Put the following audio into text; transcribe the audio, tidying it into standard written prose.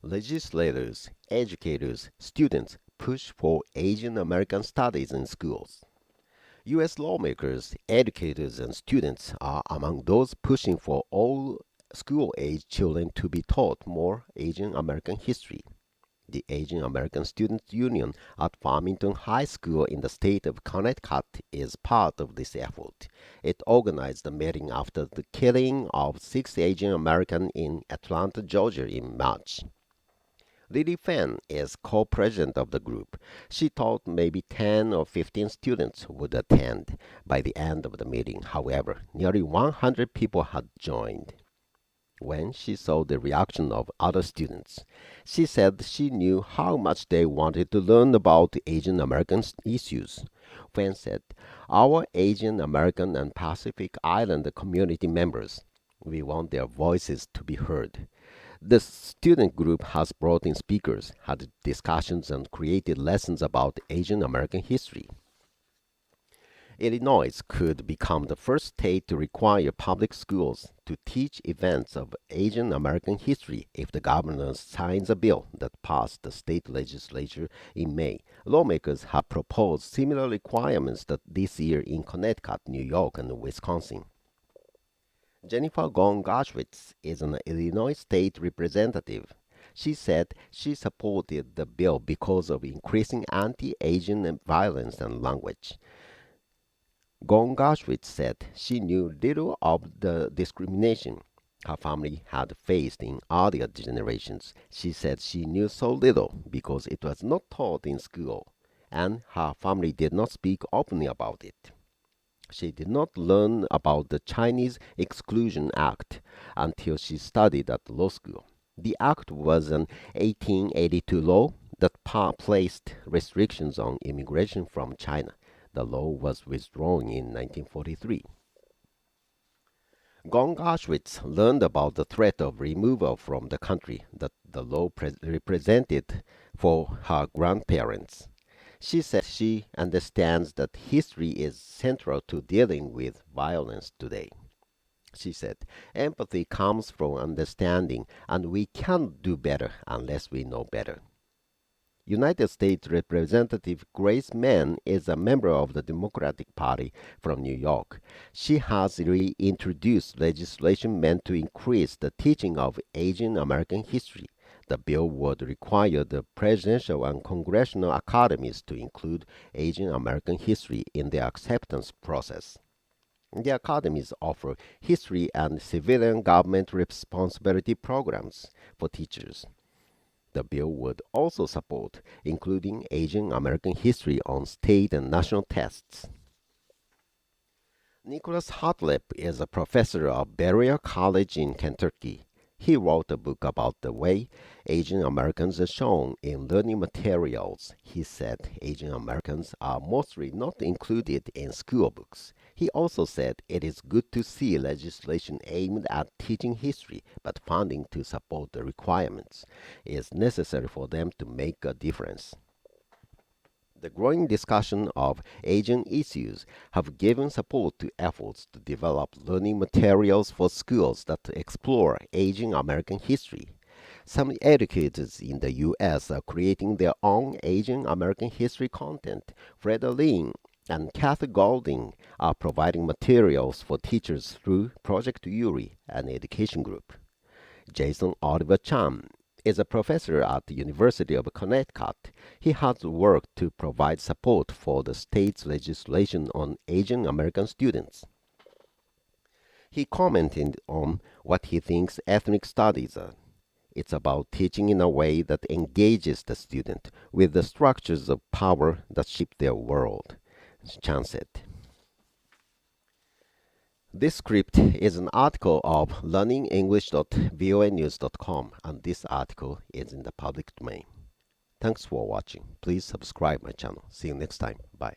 Legislators, educators, students push for Asian American studies in schools. U.S. lawmakers, educators, and students are among those pushing for all school-age children to be taught more Asian American history. The Asian American Students Union at Farmington High School in the state of Connecticut is part of this effort. It organized a meeting after the killing of 6 Asian Americans in Atlanta, Georgia in March. Lily Fan is co-president of the group. She thought maybe 10 or 15 students would attend. By the end of the meeting, however, nearly 100 people had joined. When she saw the reaction of other students, she said she knew how much they wanted to learn about Asian American issues. Fan said, "Our Asian American and Pacific Island community members, we want their voices to be heard." The student group has brought in speakers, had discussions, and created lessons about Asian American history. Illinois could become the first state to require public schools to teach events of Asian American history if the governor signs a bill that passed the state legislature in May. Lawmakers have proposed similar requirements this year in Connecticut, New York, and Wisconsin. Jennifer Gong-Gashwitz is an Illinois state representative. She said she supported the bill because of increasing anti-Asian violence and language. Gong-Gashwitz said she knew little of the discrimination her family had faced in earlier generations. She said she knew so little because it was not taught in school, and her family did not speak openly about it. She did not learn about the Chinese Exclusion Act until she studied at law school. The act was an 1882 law that placed restrictions on immigration from China. The law was withdrawn in 1943. Gong-Gashwitz learned about the threat of removal from the country that the law represented for her grandparents. She said she understands that history is central to dealing with violence today. She said, "Empathy comes from understanding, and we can't do better unless we know better." United States Representative Grace Mann is a member of the Democratic Party from New York. She has reintroduced legislation meant to increase the teaching of Asian American history. The bill would require the presidential and congressional academies to include Asian American history in the acceptance process. The academies offer history and civilian government responsibility programs for teachers. The bill would also support including Asian American history on state and national tests. Nicholas Hartleb is a professor of Berea College in Kentucky. He wrote a book about the way Asian Americans are shown in learning materials. He said Asian Americans are mostly not included in school books. He also said it is good to see legislation aimed at teaching history, but funding to support the requirements is necessary for them to make a difference. The growing discussion of Asian issues have given support to efforts to develop learning materials for schools that explore Asian American history. Some educators in the U.S. are creating their own Asian American history content. Freda Lin and Kathy Golding are providing materials for teachers through Project Yuri, an education group. Jason Oliver Chan is a professor at the University of Connecticut. He has worked to provide support for the state's legislation on Asian American students. He commented on what he thinks ethnic studies are. It's about teaching in a way that engages the student with the structures of power that shape their world, Chan said. This script is an article of learningenglish.voanews.com, and this article is in the public domain. Thanks for watching. Please subscribe my channel. See you next time. Bye.